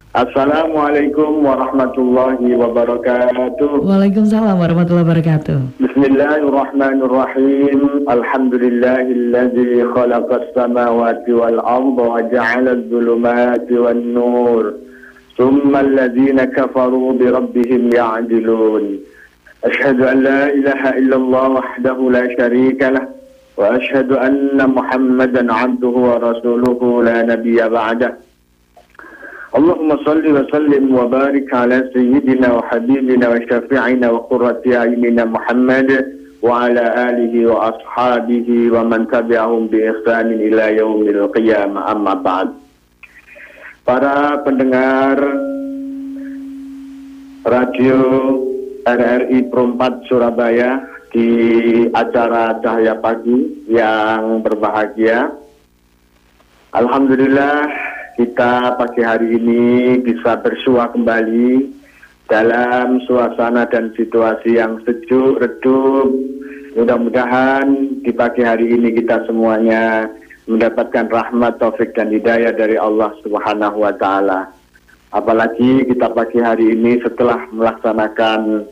Assalamualaikum warahmatullahi wabarakatuh. Waalaikumsalam warahmatullahi wabarakatuh. Bismillahirrahmanirrahim. Alhamdulillahilladzi khalaqas samawati wal arda wa ja'alal dhulumati wan nur. Tsummal ladzina kafaru bi rabbihim ya'dilun. Asyhadu an la ilaha illallah wahdahu la syarika lah wa asyhadu anna Muhammadan 'abduhu wa rasuluhu la nabiyya ba'dah. Allahumma salli wa sallim wa barik ala sayyidina wa habibina wa syafi'ina wa qurrati a'yunina Muhammad wa ala alihi wa ashabihi wa man tabi'ahum bi ihsanin ila yaumil qiyamah, amma ba'd. Para pendengar Radio RRI Pro 4 Surabaya di acara Cahaya Pagi yang berbahagia, alhamdulillah kita pagi hari ini bisa bersua kembali dalam suasana dan situasi yang sejuk, redup. Mudah-mudahan di pagi hari ini kita semuanya mendapatkan rahmat, taufik dan hidayah dari Allah Subhanahu wa Ta'ala. Apalagi kita pagi hari ini setelah melaksanakan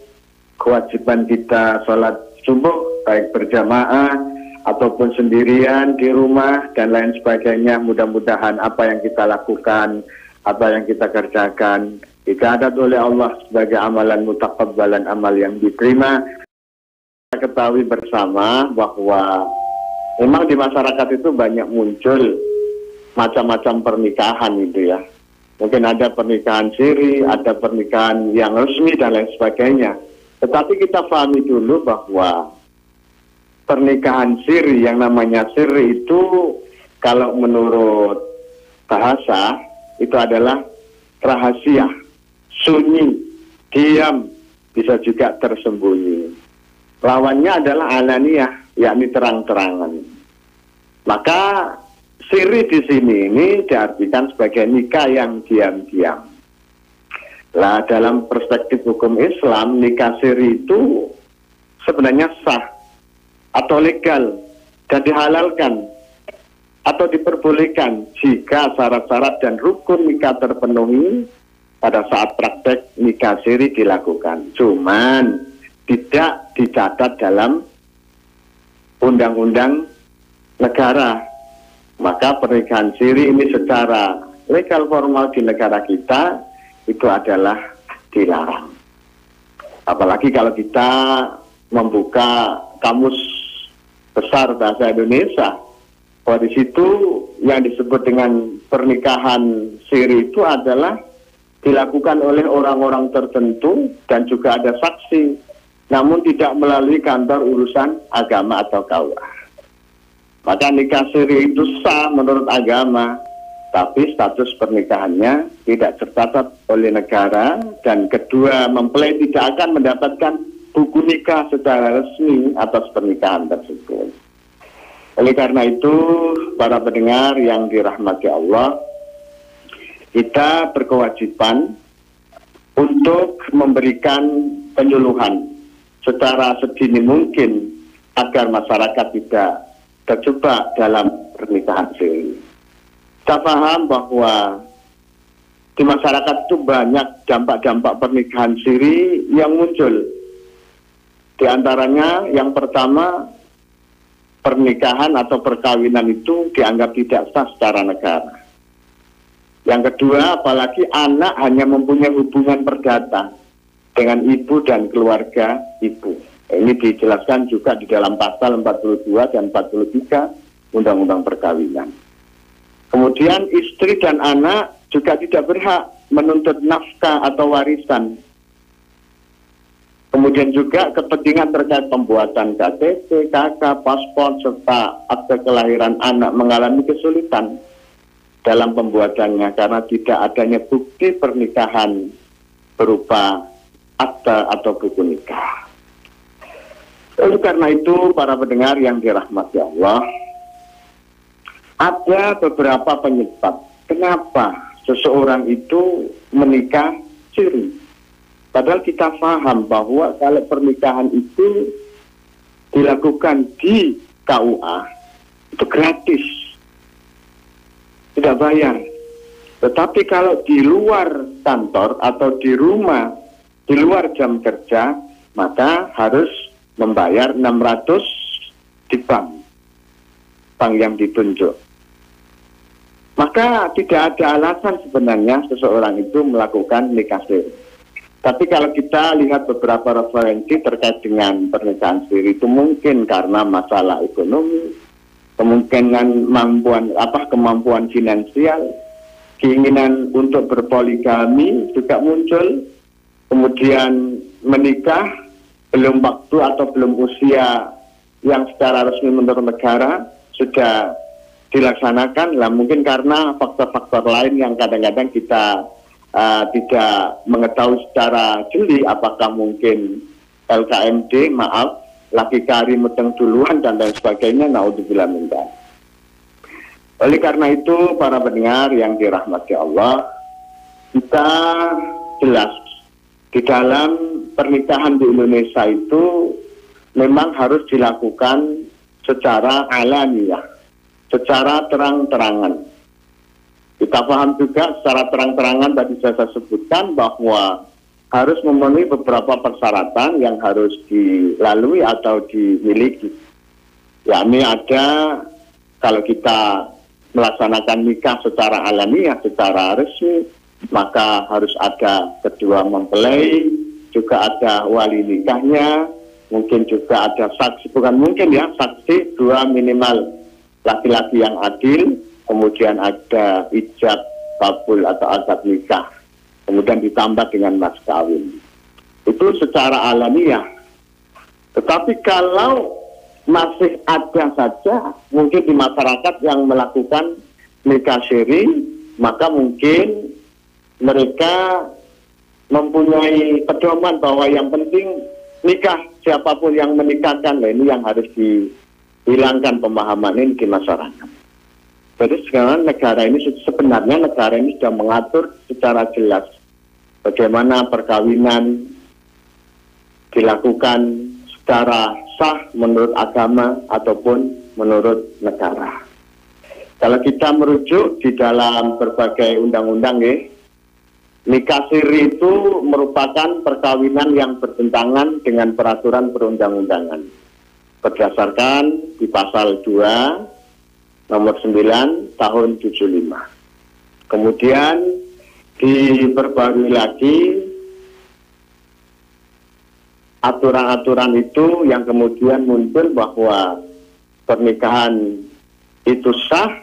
kewajiban kita sholat subuh, baik berjamaah ataupun sendirian di rumah dan lain sebagainya. Mudah-mudahan apa yang kita lakukan, apa yang kita kerjakan dicatat oleh Allah sebagai amalan mutaqabbalan, amal yang diterima. Kita ketahui bersama bahwa memang di masyarakat itu banyak muncul macam-macam pernikahan itu ya. Mungkin ada pernikahan siri, ada pernikahan yang resmi dan lain sebagainya. Tetapi kita pahami dulu bahwa pernikahan siri, yang namanya siri itu kalau menurut bahasa itu adalah rahasia, sunyi, diam, bisa juga tersembunyi. Lawannya adalah alaniyah, yakni terang-terangan. Maka siri di sini ini diartikan sebagai nikah yang diam-diam. Lah dalam perspektif hukum Islam, nikah siri itu sebenarnya sah atau legal dan dihalalkan atau diperbolehkan jika syarat-syarat dan rukun nikah terpenuhi pada saat praktek nikah siri dilakukan. Cuman tidak dicatat dalam undang-undang negara. Maka pernikahan siri ini secara legal formal di negara kita itu adalah dilarang. Apalagi kalau kita membuka kamus besar bahasa Indonesia, bahwa di situ yang disebut dengan pernikahan siri itu adalah dilakukan oleh orang-orang tertentu dan juga ada saksi, namun tidak melalui kantor urusan agama atau KUA. Maka nikah siri itu sah menurut agama, tapi status pernikahannya tidak tercatat oleh negara, dan kedua mempelai tidak akan mendapatkan buku nikah secara resmi atas pernikahan tersebut. Oleh karena itu, para pendengar yang dirahmati Allah, kita berkewajiban untuk memberikan penyuluhan secara sedini mungkin agar masyarakat tidak terjebak dalam pernikahan siri. Kita paham bahwa di masyarakat itu banyak dampak-dampak pernikahan siri yang muncul. Di antaranya yang pertama, pernikahan atau perkawinan itu dianggap tidak sah secara negara. Yang kedua, apalagi anak hanya mempunyai hubungan perdata dengan ibu dan keluarga ibu. Ini dijelaskan juga di dalam pasal 42 dan 43 Undang-Undang Perkawinan. Kemudian istri dan anak juga tidak berhak menuntut nafkah atau warisan. Kemudian juga kepentingan terkait pembuatan KTP, KK, paspor, serta akte kelahiran anak mengalami kesulitan dalam pembuatannya karena tidak adanya bukti pernikahan berupa akte atau buku nikah. Oleh karena itu, para pendengar yang dirahmati Allah, ada beberapa penyebab kenapa seseorang itu menikah siri. Padahal kita paham bahwa kalau pernikahan itu dilakukan di KUA itu gratis, tidak bayar. Tetapi kalau di luar kantor atau di rumah, di luar jam kerja, maka harus membayar 600 di bank yang ditunjuk. Maka tidak ada alasan sebenarnya seseorang itu melakukan nikah siri. Tapi kalau kita lihat beberapa referensi terkait dengan pernikahan siri itu mungkin karena masalah ekonomi, kemungkinan kemampuan finansial, keinginan untuk berpoligami juga muncul, kemudian menikah belum waktu atau belum usia yang secara resmi menurut negara sudah dilaksanakan lah, mungkin karena faktor-faktor lain yang kadang-kadang kita tidak mengetahui secara jeli, apakah mungkin LKMD, laki kari meteng duluan dan lain sebagainya, naudzubillah min dzalik. Oleh karena itu para pendengar yang dirahmati Allah, kita jelas di dalam pernikahan di Indonesia itu memang harus dilakukan secara alamiah, secara terang-terangan. Kita paham juga secara terang-terangan tadi saya sebutkan bahwa harus memenuhi beberapa persyaratan yang harus dilalui atau dimiliki. Yakni ada, kalau kita melaksanakan nikah secara alamiah, secara resmi, maka harus ada kedua mempelai, juga ada wali nikahnya, mungkin juga ada saksi, bukan mungkin ya, saksi dua minimal laki-laki yang adil, kemudian ada ijab kabul atau akad nikah, kemudian ditambah dengan mas kawin. Itu secara alamiah. Tetapi kalau masih ada saja mungkin di masyarakat yang melakukan nikah siri, maka mungkin mereka mempunyai pedoman bahwa yang penting nikah, siapapun yang menikahkan, nah ini yang harus dihilangkan pemahaman ini di masyarakat. Jadi sekarang sebenarnya negara ini sudah mengatur secara jelas bagaimana perkawinan dilakukan secara sah menurut agama ataupun menurut negara. Kalau kita merujuk di dalam berbagai undang-undang, nikah siri itu merupakan perkawinan yang bertentangan dengan peraturan perundang-undangan. Berdasarkan di pasal 2 nomor 9 tahun 75. Kemudian diperbarui lagi aturan-aturan itu yang kemudian muncul bahwa pernikahan itu sah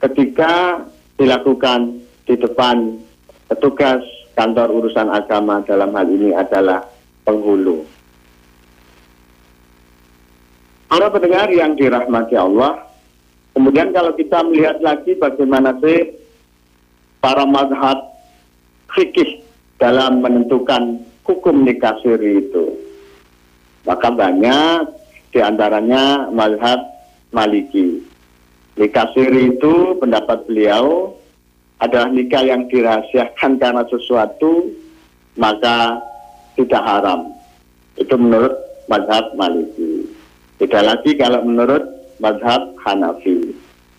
ketika dilakukan di depan petugas kantor urusan agama, dalam hal ini adalah penghulu. Para pendengar yang dirahmati Allah, kemudian kalau kita melihat lagi bagaimana sih para mazhab fikih dalam menentukan hukum nikah siri itu, maka banyak diantaranya mazhab Maliki. Nikah siri itu pendapat beliau adalah nikah yang dirahasiakan karena sesuatu maka tidak haram. Itu menurut mazhab Maliki. Tidak lagi kalau menurut mazhab Hanafi.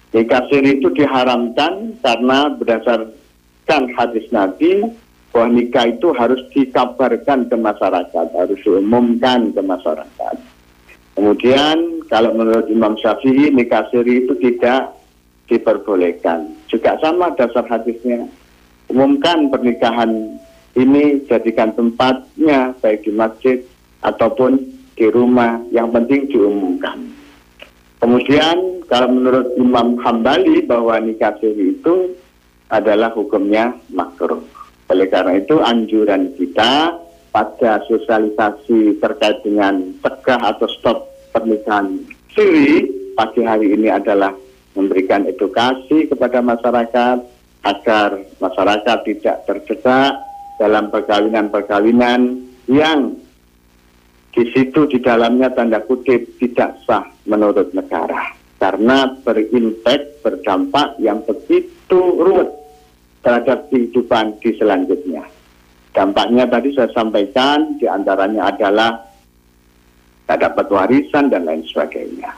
Nikah siri itu diharamkan karena berdasarkan hadis Nabi bahwa nikah itu harus dikabarkan ke masyarakat, harus diumumkan ke masyarakat. Kemudian kalau menurut Imam Syafi'i nikah siri itu tidak diperbolehkan. Juga sama dasar hadisnya. Umumkan pernikahan ini, jadikan tempatnya baik di masjid ataupun di rumah, yang penting diumumkan. Kemudian kalau menurut Imam Hambali bahwa nikah siri itu adalah hukumnya makruh. Oleh karena itu anjuran kita pada sosialisasi terkait dengan cegah atau stop pernikahan siri pagi hari ini adalah memberikan edukasi kepada masyarakat agar masyarakat tidak terjebak dalam perkawinan-perkawinan yang di situ di dalamnya tanda kutip tidak sah menurut negara, karena berdampak yang begitu ruwet terhadap kehidupan di selanjutnya. Dampaknya tadi saya sampaikan, diantaranya adalah tak dapat warisan dan lain sebagainya.